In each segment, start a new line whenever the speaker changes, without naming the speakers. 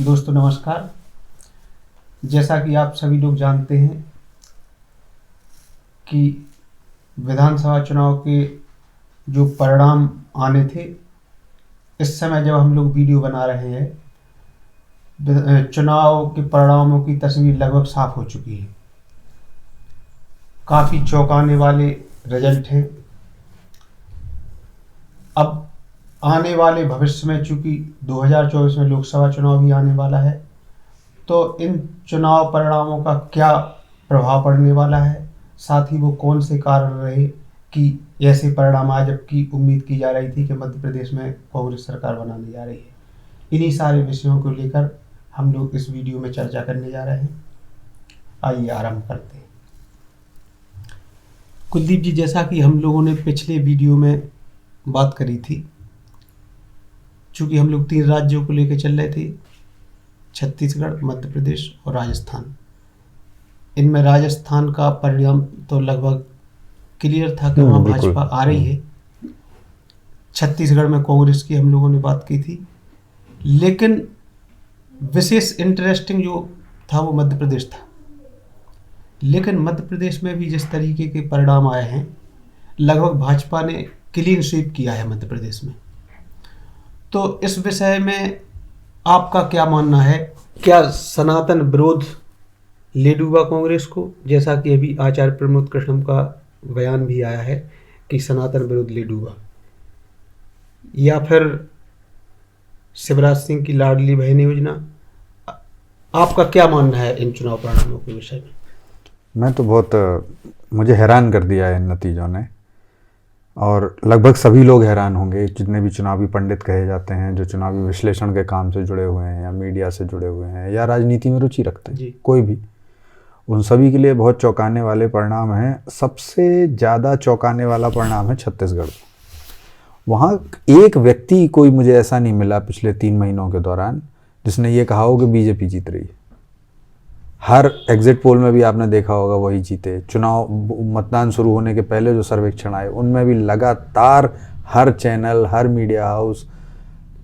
दोस्तों नमस्कार। जैसा कि आप सभी लोग जानते हैं कि विधानसभा चुनाव के जो परिणाम आने थे, इस समय जब हम लोग वीडियो बना रहे हैं, चुनाव के परिणामों की तस्वीर लगभग साफ हो चुकी है। काफ़ी चौंकाने वाले रिजल्ट हैं। अब आने वाले भविष्य में, चूँकि 2024 में लोकसभा चुनाव भी आने वाला है, तो इन चुनाव परिणामों का क्या प्रभाव पड़ने वाला है, साथ ही वो कौन से कारण रहे कि ऐसे परिणाम आए, जबकि उम्मीद की जा रही थी कि मध्य प्रदेश में कांग्रेस सरकार बनाने जा रही है। इन्हीं सारे विषयों को लेकर हम लोग इस वीडियो में चर्चा करने जा रहे हैं। आइए आरंभ करते हैं। कुलदीप जी, जैसा कि हम लोगों ने पिछले वीडियो में बात करी थी, चूँकि हम लोग 3 राज्यों को लेकर चल रहे थे, छत्तीसगढ़, मध्य प्रदेश और राजस्थान। इनमें राजस्थान का परिणाम तो लगभग क्लियर था कि वहाँ भाजपा आ रही है। छत्तीसगढ़ में कांग्रेस की हम लोगों ने बात की थी, लेकिन विशेष इंटरेस्टिंग जो था वो मध्य प्रदेश था। लेकिन मध्य प्रदेश में भी जिस तरीके के परिणाम आए हैं, लगभग भाजपा ने क्लीन स्वीप किया है मध्य प्रदेश में। तो इस विषय में आपका क्या मानना है? क्या सनातन विरोध ले डूबा कांग्रेस को, जैसा कि अभी आचार्य प्रमोद कृष्णम का बयान भी आया है कि सनातन विरोध ले डूबा, या फिर शिवराज सिंह की लाडली बहन योजना? आपका क्या मानना है इन चुनाव परिणामों के विषय में?
मैं तो मुझे हैरान कर दिया है इन नतीजों ने, और लगभग सभी लोग हैरान होंगे जितने भी चुनावी पंडित कहे जाते हैं, जो चुनावी विश्लेषण के काम से जुड़े हुए हैं या मीडिया से जुड़े हुए हैं या राजनीति में रुचि रखते हैं, कोई भी, उन सभी के लिए बहुत चौंकाने वाले परिणाम हैं। सबसे ज़्यादा चौंकाने वाला परिणाम है छत्तीसगढ़। वहाँ एक व्यक्ति कोई मुझे ऐसा नहीं मिला पिछले 3 महीनों के दौरान जिसने ये कहा हो कि बीजेपी जीत रही है। हर एग्जिट पोल में भी आपने देखा होगा वही जीते। चुनाव मतदान शुरू होने के पहले जो सर्वेक्षण आए उनमें भी लगातार हर चैनल, हर मीडिया हाउस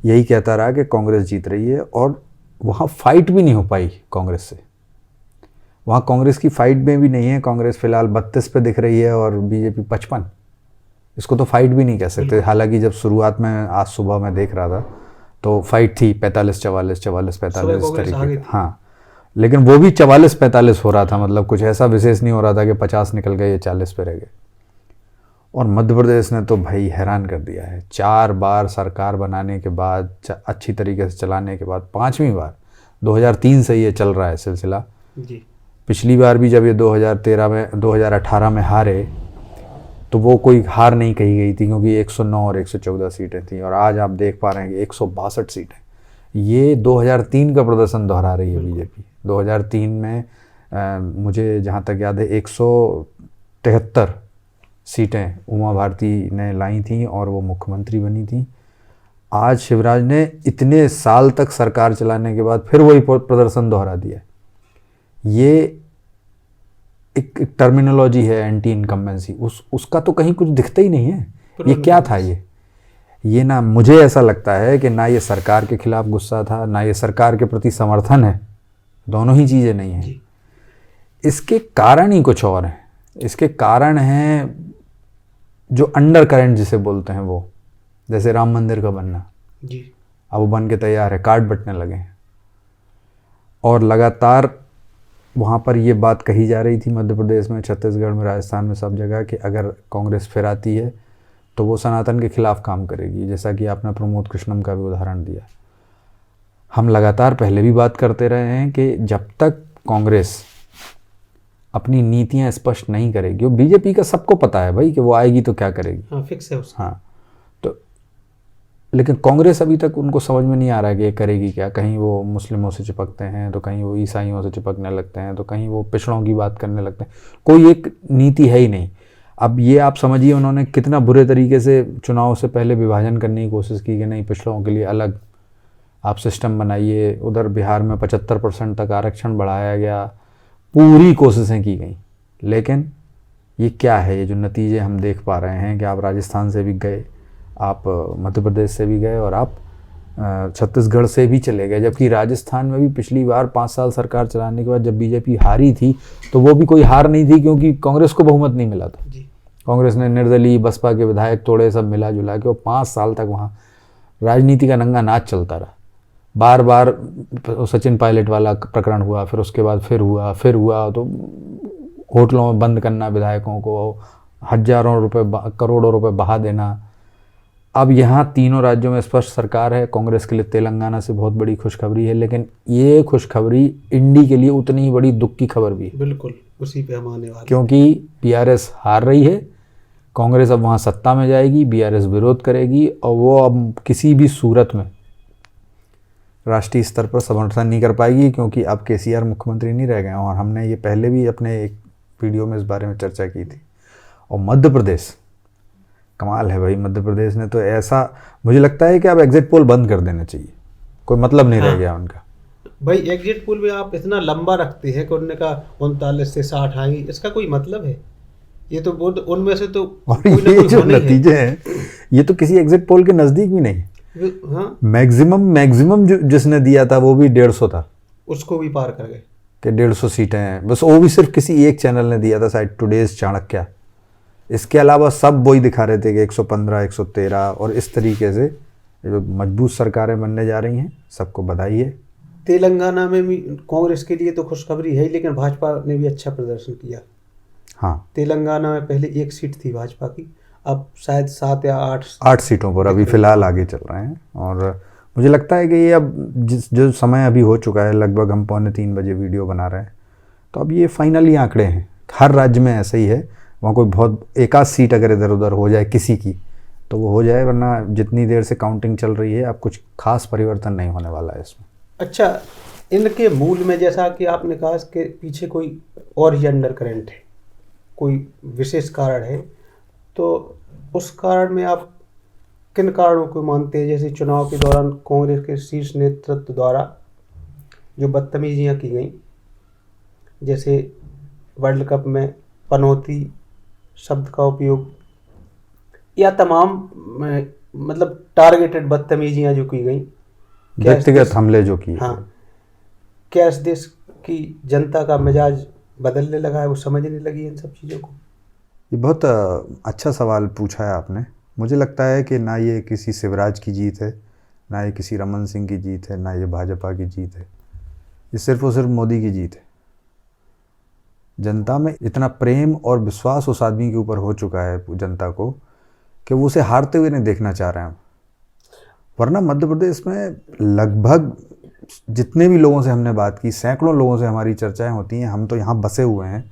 यही कहता रहा कि कांग्रेस जीत रही है, और वहाँ फाइट भी नहीं हो पाई कांग्रेस से। वहाँ कांग्रेस की फाइट में भी नहीं है। कांग्रेस फिलहाल 32 पे दिख रही है और बीजेपी 55। इसको तो फाइट भी नहीं कह सकते। हालांकि जब शुरुआत में आज सुबह मैं देख रहा था तो फाइट थी 45-44, 44-45 इस तरीके। हाँ, लेकिन वो भी 44-45 हो रहा था, मतलब कुछ ऐसा विशेष नहीं हो रहा था कि 50 निकल गए या 40 पे रह गए। और मध्य प्रदेश ने तो भाई हैरान कर दिया है। 4 बार सरकार बनाने के बाद, अच्छी तरीके से चलाने के बाद, 5वीं बार, 2003 से ये चल रहा है सिलसिला जी। पिछली बार भी जब ये 2018 में हारे तो वो कोई हार नहीं कही गई थी, क्योंकि 109 और 114 सीटें थी, और आज आप देख पा रहे हैं कि 162 सीटें। ये 2003 का प्रदर्शन दोहरा रही है बीजेपी। 2003 में मुझे जहाँ तक याद है 173 सीटें उमा भारती ने लाई थी और वो मुख्यमंत्री बनी थी। आज शिवराज ने इतने साल तक सरकार चलाने के बाद फिर वही प्रदर्शन दोहरा दिया। ये एक टर्मिनोलॉजी है एंटी इनकम्बेंसी, उसका तो कहीं कुछ दिखता ही नहीं है। ये क्या था? ये ना, मुझे ऐसा लगता है कि ना ये सरकार के खिलाफ गुस्सा था, ना ये सरकार के प्रति समर्थन है। दोनों ही चीज़ें नहीं हैं। इसके कारण ही कुछ और हैं। इसके कारण हैं जो अंडर करंट जिसे बोलते हैं, वो जैसे राम मंदिर का बनना जी, अब वो बन के तैयार है, कार्ड बंटने लगे हैं, और लगातार वहाँ पर ये बात कही जा रही थी मध्य प्रदेश में, छत्तीसगढ़ में, राजस्थान में, सब जगह कि अगर कांग्रेस फिर आती है तो वो सनातन के खिलाफ काम करेगी, जैसा कि आपने प्रमोद कृष्णम का भी उदाहरण दिया। हम लगातार पहले भी बात करते रहे हैं कि जब तक कांग्रेस अपनी नीतियां स्पष्ट नहीं करेगी, वो बीजेपी का सबको पता है भाई कि वो आएगी तो क्या करेगी।
हाँ, फिक्स है उसका।
हाँ, तो लेकिन कांग्रेस अभी तक उनको समझ में नहीं आ रहा है कि ये करेगी क्या। कहीं वो मुस्लिमों से चिपकते हैं, तो कहीं वो ईसाइयों से चिपकने लगते हैं, तो कहीं वो पिछड़ों की बात करने लगते हैं। कोई एक नीति है ही नहीं। अब ये आप समझिए उन्होंने कितना बुरे तरीके से चुनाव से पहले विभाजन करने की कोशिश की कि नहीं, पिछड़ों के लिए अलग आप सिस्टम बनाइए। उधर बिहार में 75% तक आरक्षण बढ़ाया गया, पूरी कोशिशें की गई, लेकिन ये क्या है? ये जो नतीजे हम देख पा रहे हैं कि आप राजस्थान से भी गए, आप मध्य प्रदेश से भी गए, और आप छत्तीसगढ़ से भी चले गए, जबकि राजस्थान में भी पिछली बार 5 साल सरकार चलाने के बाद जब बीजेपी हारी थी तो वो भी कोई हार नहीं थी, क्योंकि कांग्रेस को बहुमत नहीं मिला था
जी।
कांग्रेस ने निर्दलीय बसपा के विधायक तोड़े, सब मिला जुला के, और 5 साल तक वहाँ राजनीति का नंगा नाच चलता रहा। बार बार सचिन पायलट वाला प्रकरण हुआ, फिर उसके बाद फिर हुआ तो होटलों में बंद करना विधायकों को, हजारों रुपए करोड़ों रुपए बहा देना। अब यहाँ तीनों राज्यों में स्पष्ट सरकार है। कांग्रेस के लिए तेलंगाना से बहुत बड़ी खुशखबरी है, लेकिन ये खुशखबरी इंडी के लिए उतनी ही बड़ी दुख की खबर भी है।
बिल्कुल, उसी पे हम आने वाले,
क्योंकि बीआरएस हार रही है, कांग्रेस अब वहाँ सत्ता में जाएगी, बीआरएस विरोध करेगी, और वो अब किसी भी सूरत में राष्ट्रीय स्तर पर समर्थन नहीं कर पाएगी, क्योंकि अब केसीआर मुख्यमंत्री नहीं रह गए। और हमने ये पहले भी अपने एक वीडियो में इस बारे में चर्चा की थी। और मध्य प्रदेश कमाल है भाई, मध्य प्रदेश ने तो ऐसा, मुझे लगता है कि अब एग्जिट पोल बंद कर देना चाहिए, कोई मतलब नहीं रह गया उनका।
भाई एग्जिट पोल में आप इतना लंबा रखते हैं कि उन्होंने कहा 39 से 60 आएंगी, इसका कोई मतलब है? ये तो उनमें से तो
और ये जो नतीजे हैं ये तो किसी एग्जिट पोल के नजदीक भी नहीं।
हाँ,
मैक्सिमम जो जिसने दिया था वो भी 150 था,
उसको भी पार कर गए
कि 150 सीटें हैं बस। वो भी सिर्फ किसी एक चैनल ने दिया था, शायद टुडेज चाणक्य। इसके अलावा सब वही दिखा रहे थे कि 115, 113, और इस तरीके से जो मजबूत सरकारें बनने जा रही हैं, सबको बधाई है।
तेलंगाना में भी कांग्रेस के लिए तो खुशखबरी है, लेकिन भाजपा ने भी अच्छा प्रदर्शन किया।
हाँ,
तेलंगाना में पहले 1 सीट थी भाजपा की, अब शायद 7 या
8 सीटों पर अभी फिलहाल आगे चल रहे हैं। और मुझे लगता है कि ये अब जो समय अभी हो चुका है, लगभग हम 2:45 बजे वीडियो बना रहे हैं, तो अब ये फाइनली आंकड़े हैं। हर राज्य में ऐसे ही है, वहाँ कोई बहुत एक आध सीट अगर इधर उधर हो जाए किसी की तो वो हो जाए, वरना जितनी देर से काउंटिंग चल रही है अब कुछ खास परिवर्तन नहीं होने वाला है इसमें।
अच्छा, इनके मूल में जैसा कि आपने कहा इसके पीछे कोई और ही अंडर करंट है, कोई विशेष कारण है, तो उस कारण में आप किन कारणों को मानते हैं? जैसे चुनाव के दौरान कांग्रेस के शीर्ष नेतृत्व द्वारा जो बदतमीजियाँ की गई, जैसे वर्ल्ड कप में पनौती शब्द का उपयोग, या तमाम मतलब टारगेटेड बदतमीजियाँ जो की गई,
व्यक्तिगत हमले जो किए।
हाँ, क्या इस देश की जनता का मिजाज बदलने लगा है, वो समझने लगी इन सब चीज़ों को?
ये बहुत अच्छा सवाल पूछा है आपने। मुझे लगता है कि ना ये किसी शिवराज की जीत है, ना ये किसी रमन सिंह की जीत है, ना ये भाजपा की जीत है, ये सिर्फ और सिर्फ मोदी की जीत है। जनता में इतना प्रेम और विश्वास उस आदमी के ऊपर हो चुका है जनता को कि वो उसे हारते हुए नहीं देखना चाह रहे हैं। वरना मध्य प्रदेश में लगभग जितने भी लोगों से हमने बात की, सैकड़ों लोगों से हमारी चर्चाएं होती हैं, हम तो यहाँ बसे हुए हैं,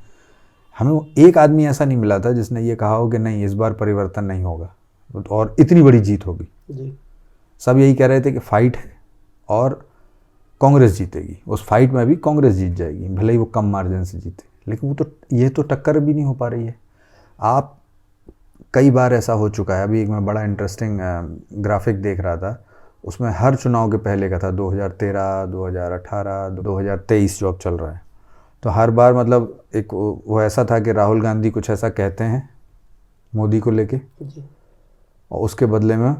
हमें एक आदमी ऐसा नहीं मिला था जिसने ये कहा हो कि नहीं इस बार परिवर्तन नहीं होगा और इतनी बड़ी जीत होगी
जी।
सब यही कह रहे थे कि फाइट है और कांग्रेस जीतेगी, उस फाइट में भी कांग्रेस जीत जाएगी, भले ही वो कम मार्जिन से जीते, लेकिन वो तो ये तो टक्कर भी नहीं हो पा रही है। आप कई बार ऐसा हो चुका है, अभी एक मैं बड़ा इंटरेस्टिंग ग्राफिक देख रहा था, उसमें हर चुनाव के पहले का था 2013, 2018, 2023 जो अब चल रहा है, तो हर बार मतलब एक वो ऐसा था कि राहुल गांधी कुछ ऐसा कहते हैं मोदी को लेके और उसके बदले में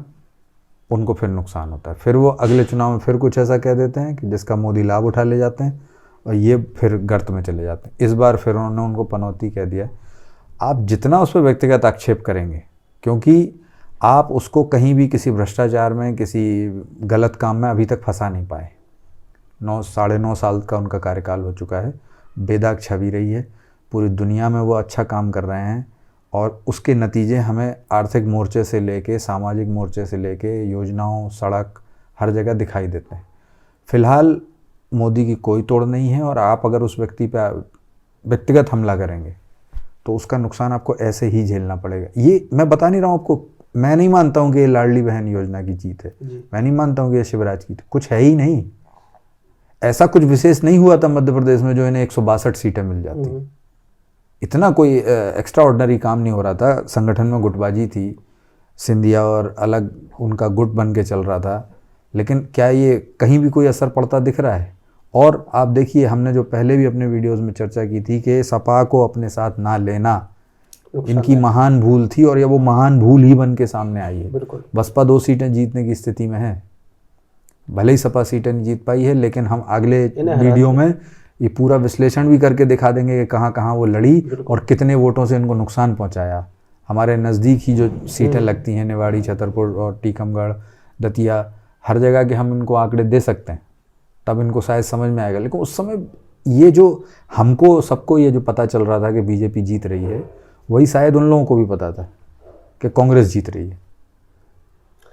उनको फिर नुकसान होता है, फिर वो अगले चुनाव में फिर कुछ ऐसा कह देते हैं कि जिसका मोदी लाभ उठा ले जाते हैं और ये फिर गर्त में चले जाते हैं। इस बार फिर उन्होंने उनको पनौती कह दिया। आप जितना उस पर व्यक्तिगत आक्षेप करेंगे, क्योंकि आप उसको कहीं भी किसी भ्रष्टाचार में, किसी गलत काम में अभी तक फंसा नहीं पाए। 9.5 साल का उनका कार्यकाल हो चुका है, बेदाग छवि रही है, पूरी दुनिया में वो अच्छा काम कर रहे हैं और उसके नतीजे हमें आर्थिक मोर्चे से लेके, सामाजिक मोर्चे से लेके, योजनाओं, सड़क, हर जगह दिखाई देते हैं। फिलहाल मोदी की कोई तोड़ नहीं है और आप अगर उस व्यक्ति पर व्यक्तिगत हमला करेंगे तो उसका नुकसान आपको ऐसे ही झेलना पड़ेगा। ये मैं बता नहीं रहा हूँ आपको, मैं नहीं मानता हूँ कि ये लाडली बहन योजना की जीत है, मैं नहीं मानता हूँ कि ये शिवराज की, कुछ है ही नहीं, ऐसा कुछ विशेष नहीं हुआ था मध्य प्रदेश में जो इन्हें 162 सीटें मिल जाती। इतना कोई एक्स्ट्रा ऑर्डिनरी काम नहीं हो रहा था, संगठन में गुटबाजी थी, सिंधिया और अलग उनका गुट बन के चल रहा था, लेकिन क्या ये कहीं भी कोई असर पड़ता दिख रहा है? और आप देखिए, हमने जो पहले भी अपने वीडियोस में चर्चा की थी कि सपा को अपने साथ ना लेना इनकी महान भूल थी और ये वो महान भूल ही बन के सामने आई है। बसपा 2 सीटें जीतने की स्थिति में है, भले ही सपा सीटें नहीं जीत पाई है, लेकिन हम अगले
इन्हें
वीडियो में ये पूरा विश्लेषण भी करके दिखा देंगे कि कहाँ कहाँ वो लड़ी और कितने वोटों से इनको नुकसान पहुंचाया। हमारे नज़दीक ही जो सीटें लगती हैं, निवाड़ी, छतरपुर और टीकमगढ़, दतिया, हर जगह के हम इनको आंकड़े दे सकते हैं, तब इनको शायद समझ में आएगा। लेकिन उस समय ये जो हमको सबको ये जो पता चल रहा था कि बीजेपी जीत रही है, वही शायद उन लोगों को भी पता था कि कांग्रेस जीत रही है,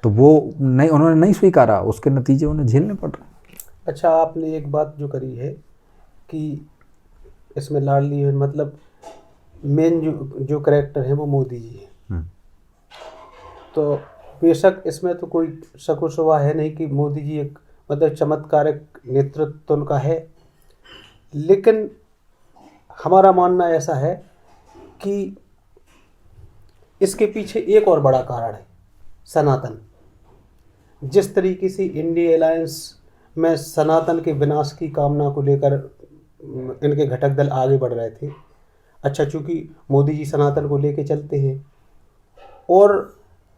तो वो नहीं, उन्होंने नहीं स्वीकारा, उसके नतीजे उन्हें झेलने पड़ रहे।
अच्छा, आपने एक बात जो करी है कि इसमें लाडली है, मतलब मेन जो करेक्टर है वो मोदी जी है। तो बेशक इसमें तो कोई शक व शुबा है नहीं कि मोदी जी एक मतलब चमत्कारिक नेतृत्व उनका है, लेकिन हमारा मानना ऐसा है कि इसके पीछे एक और बड़ा कारण है, सनातन। जिस तरीके से इंडिया अलायंस में सनातन के विनाश की कामना को लेकर इनके घटक दल आगे बढ़ रहे थे। अच्छा, चूँकि मोदी जी सनातन को लेके चलते हैं और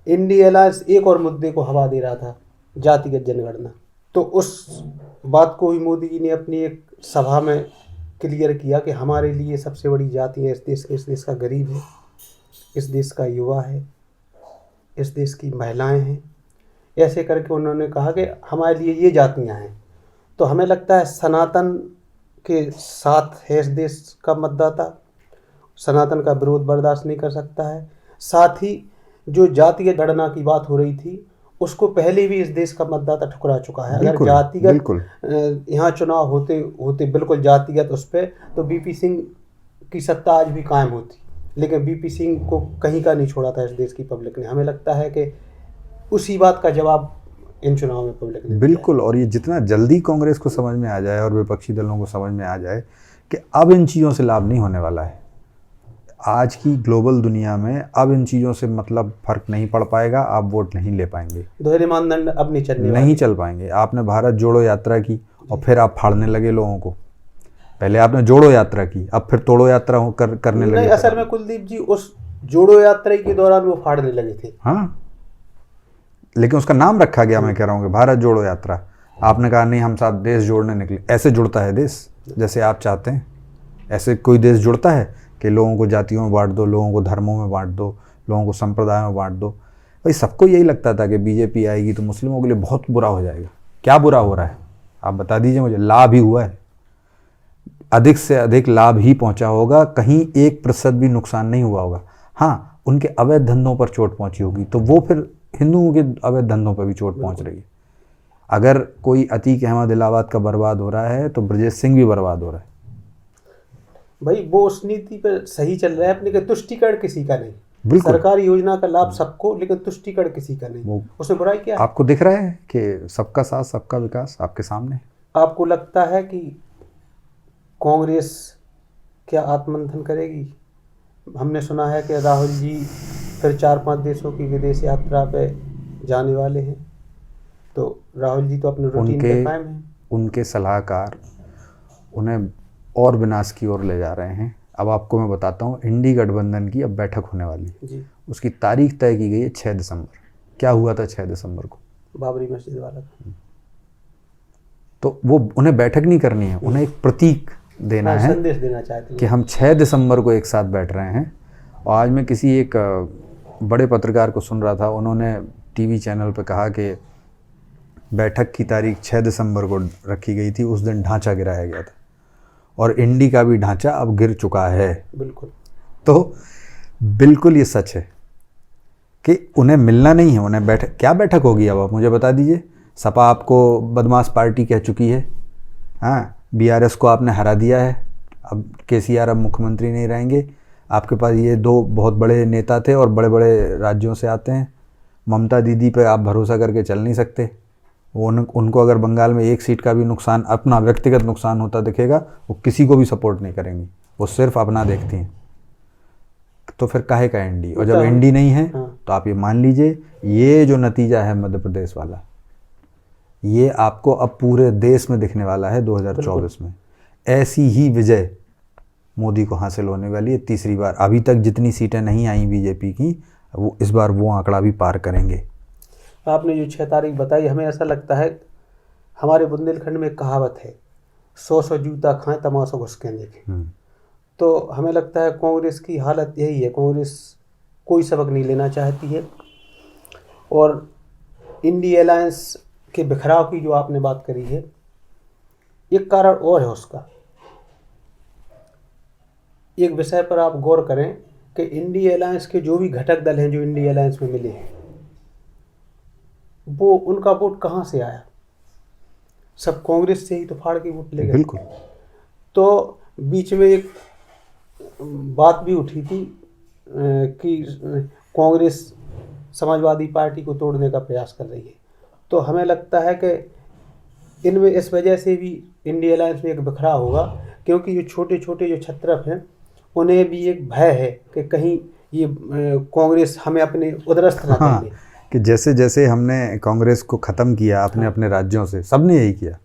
इंडिया अलायंस एक और मुद्दे को हवा दे रहा था, जातिगत जनगणना, तो उस बात को ही मोदी जी ने अपनी एक सभा में क्लियर किया कि हमारे लिए सबसे बड़ी जाति है इस देश का गरीब है, इस देश का युवा है, इस देश की महिलाएं हैं। ऐसे करके उन्होंने कहा कि हमारे लिए ये जातियां हैं। तो हमें लगता है सनातन के साथ है इस देश का मतदाता, सनातन का विरोध बर्दाश्त नहीं कर सकता है। साथ ही जो जातीय गणना की बात हो रही थी, उसको पहले भी इस देश का मतदाता ठुकरा चुका है। अगर जातिगत यहाँ चुनाव होते होते बिल्कुल जातिगत उस पर, तो बीपी सिंह की सत्ता आज भी कायम होती, लेकिन बीपी सिंह को कहीं का नहीं छोड़ा था इस देश की पब्लिक ने। हमें लगता है कि उसी बात का जवाब इन चुनाव में पब्लिक ने
बिल्कुल। और ये जितना जल्दी कांग्रेस को समझ में आ जाए और विपक्षी दलों को समझ में आ जाए कि अब इन चीज़ों से लाभ नहीं होने वाला है, आज की ग्लोबल दुनिया में अब इन चीज़ों से मतलब फ़र्क नहीं पड़ पाएगा, आप वोट नहीं ले पाएंगे,
दोहरे मानदंड अब नहीं
चल पाएंगे। आपने भारत जोड़ो यात्रा की और फिर आप फाड़ने लगे लोगों को। पहले आपने जोड़ो यात्रा की, अब फिर तोड़ो यात्रा करने लगे।
असल में कुलदीप जी उस जोड़ो यात्रा के दौरान वो फाड़ने लगे थे।
हाँ, लेकिन उसका नाम रखा गया, मैं कह रहा हूँ कि भारत जोड़ो यात्रा। आपने कहा नहीं, हम साथ देश जोड़ने निकले। ऐसे जुड़ता है देश जैसे आप चाहते हैं? ऐसे कोई देश जुड़ता है कि लोगों को जातियों में बांट दो, लोगों को धर्मों में बांट दो, लोगों को संप्रदायों में बांट दो? भाई सबको यही लगता था कि बीजेपी आएगी तो मुस्लिमों के लिए बहुत बुरा हो जाएगा। क्या बुरा हो रहा है आप बता दीजिए मुझे। लाभ ही हुआ है, अधिक से अधिक लाभ ही पहुंचा होगा, कहीं 1% भी नुकसान नहीं हुआ होगा। हाँ, उनके अवैध धंधों पर चोट पहुंची होगी, तो वो फिर हिंदुओं के अवैध धंधों पर भी चोट पहुंच रही है। अगर कोई अतीक अहमद इलाहाबाद का बर्बाद हो रहा है तो ब्रजेश सिंह भी बर्बाद हो रहा है।
भाई वो उस नीति पर सही चल रहा है अपने के, तुष्टिकरण किसी का नहीं। सरकारी योजना का लाभ सबको, लेकिन तुष्टिकरण किसी का नहीं। उसमें बुराई क्या है?
आपको दिख रहा है कि सबका साथ सबका विकास आपके सामने।
आपको लगता है कि कांग्रेस क्या आत्ममंथन करेगी? हमने सुना है कि राहुल जी फिर 4-5 देशों की विदेश यात्रा पे जाने वाले हैं, तो राहुल जी तो अपने रूटीन पे कायम हैं।
उनके सलाहकार उन्हें और विनाश की ओर ले जा रहे हैं। अब आपको मैं बताता हूँ, इंडी गठबंधन की अब बैठक होने वाली है जी। उसकी तारीख तय की गई है 6 दिसंबर। क्या हुआ था 6 दिसंबर को?
बाबरी मस्जिद वाला।
तो वो उन्हें बैठक नहीं करनी है, उन्हें एक प्रतीक देना है,
संदेश देना चाहते हैं
कि हम 6 दिसंबर को एक साथ बैठ रहे हैं। और आज मैं किसी एक बड़े पत्रकार को सुन रहा था, उन्होंने टीवी चैनल पर कहा कि बैठक की तारीख 6 दिसंबर को रखी गई थी, उस दिन ढांचा गिराया गया था और इंडी का भी ढांचा अब गिर चुका है।
बिल्कुल।
तो बिल्कुल ये सच है कि उन्हें मिलना नहीं है, उन्हें बैठक, क्या बैठक होगी अब आप मुझे बता दीजिए। सपा आपको बदमाश पार्टी कह चुकी है, हाँ, बीआरएस को आपने हरा दिया है, अब केसीआर अब मुख्यमंत्री नहीं रहेंगे। आपके पास ये 2 बहुत बड़े नेता थे और बड़े बड़े राज्यों से आते हैं। ममता दीदी पे आप भरोसा करके चल नहीं सकते। वो उनको अगर बंगाल में 1 सीट का भी नुकसान, अपना व्यक्तिगत नुकसान होता दिखेगा, वो किसी को भी सपोर्ट नहीं करेंगी, वो सिर्फ अपना देखती हैं। तो फिर काहे का एनडी? और जब एनडी नहीं है तो आप ये मान लीजिए, ये जो नतीजा है मध्य प्रदेश वाला, ये आपको अब पूरे देश में दिखने वाला है 2024 में। ऐसी ही विजय मोदी को हासिल होने वाली है, तीसरी बार। अभी तक जितनी सीटें नहीं आई बीजेपी की, वो इस बार वो आंकड़ा भी पार करेंगे।
आपने जो 6 तारीख बताई, हमें ऐसा लगता है हमारे बुंदेलखंड में कहावत है, 100 जूता खाएं तमाशा घुस के देखें। तो हमें लगता है कांग्रेस की हालत यही है, कांग्रेस कोई सबक नहीं लेना चाहती है। और इंडी अलायंस के बिखराव की जो आपने बात करी है, एक कारण और है उसका। एक विषय पर आप गौर करें कि इंडी अलायंस के जो भी घटक दल हैं जो इंडी अलायंस में मिले हैं, वो उनका वोट कहाँ से आया? सब कांग्रेस से ही तो फाड़ के वोट ले गए।
बिल्कुल।
तो बीच में एक बात भी उठी थी कि कांग्रेस समाजवादी पार्टी को तोड़ने का प्रयास कर रही है। तो हमें लगता है कि इनमें इस वजह से भी इंडी अलायंस में एक बिखराव होगा, क्योंकि जो छोटे छोटे जो छत्रप हैं उन्हें भी एक भय है कि कहीं ये कांग्रेस हमें अपने उदरस्त ना कर ले।
कि जैसे जैसे हमने कांग्रेस को ख़त्म किया अपने अपने राज्यों से, सब ने यही किया,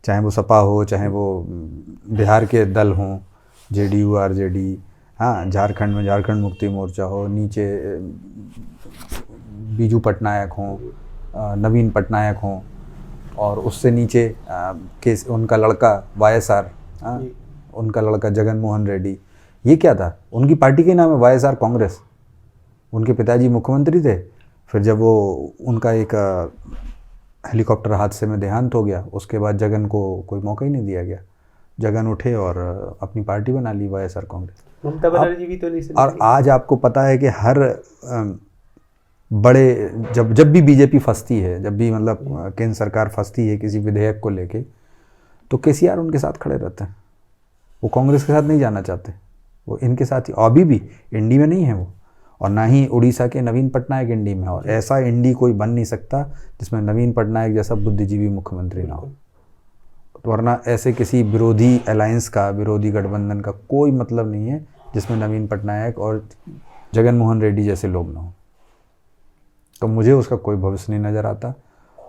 चाहे वो सपा हो, चाहे वो बिहार के दल हों, जेडीयू आरजेडी, हाँ, झारखंड में झारखंड मुक्ति मोर्चा हो, नीचे बीजू पटनायक हों, नवीन पटनायक हों, और उससे नीचे के उनका लड़का वाईएसआर, उनका लड़का जगन मोहन रेड्डी। ये क्या था? उनकी पार्टी के नाम है वाईएसआर कांग्रेस। उनके पिताजी मुख्यमंत्री थे, फिर जब वो उनका एक हेलीकॉप्टर हादसे में देहांत हो गया, उसके बाद जगन को कोई मौका ही नहीं दिया गया। जगन उठे और अपनी पार्टी बना ली वाईएसआर कांग्रेस।
ममता बनर्जी भी तो नहीं।
और आज आपको पता है कि हर बड़े जब भी बीजेपी फंसती है, जब भी मतलब केंद्र सरकार फंसती है किसी विधेयक को लेके, तो केसीआर उनके साथ खड़े रहते हैं। वो कांग्रेस के साथ नहीं जाना चाहते, वो इनके साथ ही। अभी भी इंडी में नहीं है वो, और ना ही उड़ीसा के नवीन पटनायक इंडी में। और ऐसा इंडी कोई बन नहीं सकता जिसमें नवीन पटनायक जैसा बुद्धिजीवी मुख्यमंत्री ना हो। वरना ऐसे किसी विरोधी अलायंस का, विरोधी गठबंधन का कोई मतलब नहीं है जिसमें नवीन पटनायक और जगन मोहन रेड्डी जैसे लोग ना हो। तो मुझे उसका कोई भविष्य नहीं नज़र आता।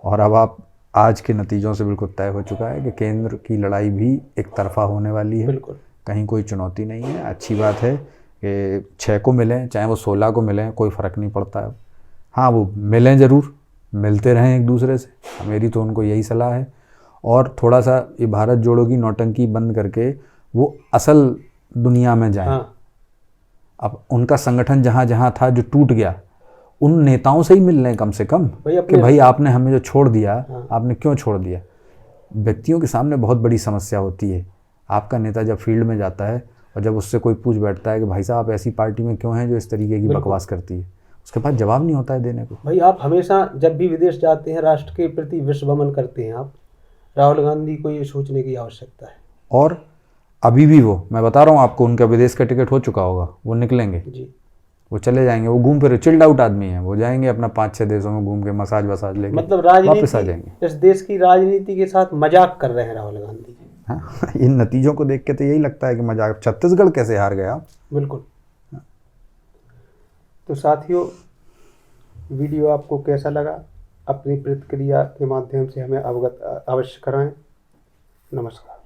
और अब आप आज के नतीजों से बिल्कुल तय हो चुका है कि केंद्र की लड़ाई भी एक तरफा होने वाली है।
बिल्कुल, कहीं
कोई चुनौती नहीं है। अच्छी बात है कि 6 को मिलें, चाहे वो 16 को मिलें, कोई फ़र्क नहीं पड़ता है। हाँ, वो मिलें ज़रूर, मिलते रहें एक दूसरे से, मेरी तो उनको यही सलाह है। और थोड़ा सा ये भारत जोड़ो की नौटंकी बंद करके वो असल दुनिया में जाएं।
हाँ।
अब उनका संगठन जहाँ जहाँ था जो टूट गया, उन नेताओं से ही मिल रहे हैं कम से कम कि भाई आपने हमें जो छोड़ दिया, आपने क्यों छोड़ दिया। व्यक्तियों के सामने बहुत बड़ी समस्या होती है। आपका नेता जब फील्ड में जाता है और जब उससे कोई पूछ बैठता है कि भाई साहब आप ऐसी पार्टी में क्यों हैं जो इस तरीके की बकवास करती है, उसके पास जवाब नहीं होता है देने को।
भाई आप हमेशा जब भी विदेश जाते हैं, राष्ट्र के प्रति विश्व भ्रमण करते हैं आप, राहुल गांधी को ये सोचने की आवश्यकता है।
और अभी भी वो, मैं बता रहा हूँ आपको, उनका विदेश का टिकट हो चुका होगा, वो निकलेंगे जी, वो चले जाएंगे, वो घूम फिर चिल्ड आउट आदमी है, वो जाएंगे अपना 5-6 देशों में घूम के मसाज वसाज लेके,
मतलब
वापस आ जाएंगे।
इस देश की राजनीति के साथ मजाक कर रहे हैं राहुल गांधी।
हाँ, इन नतीजों को देख के तो यही लगता है कि मजाक। छत्तीसगढ़ कैसे हार गया।
बिल्कुल। तो साथियों, वीडियो आपको कैसा लगा, अपनी प्रतिक्रिया के माध्यम से हमें अवगत अवश्य कराएं। नमस्कार।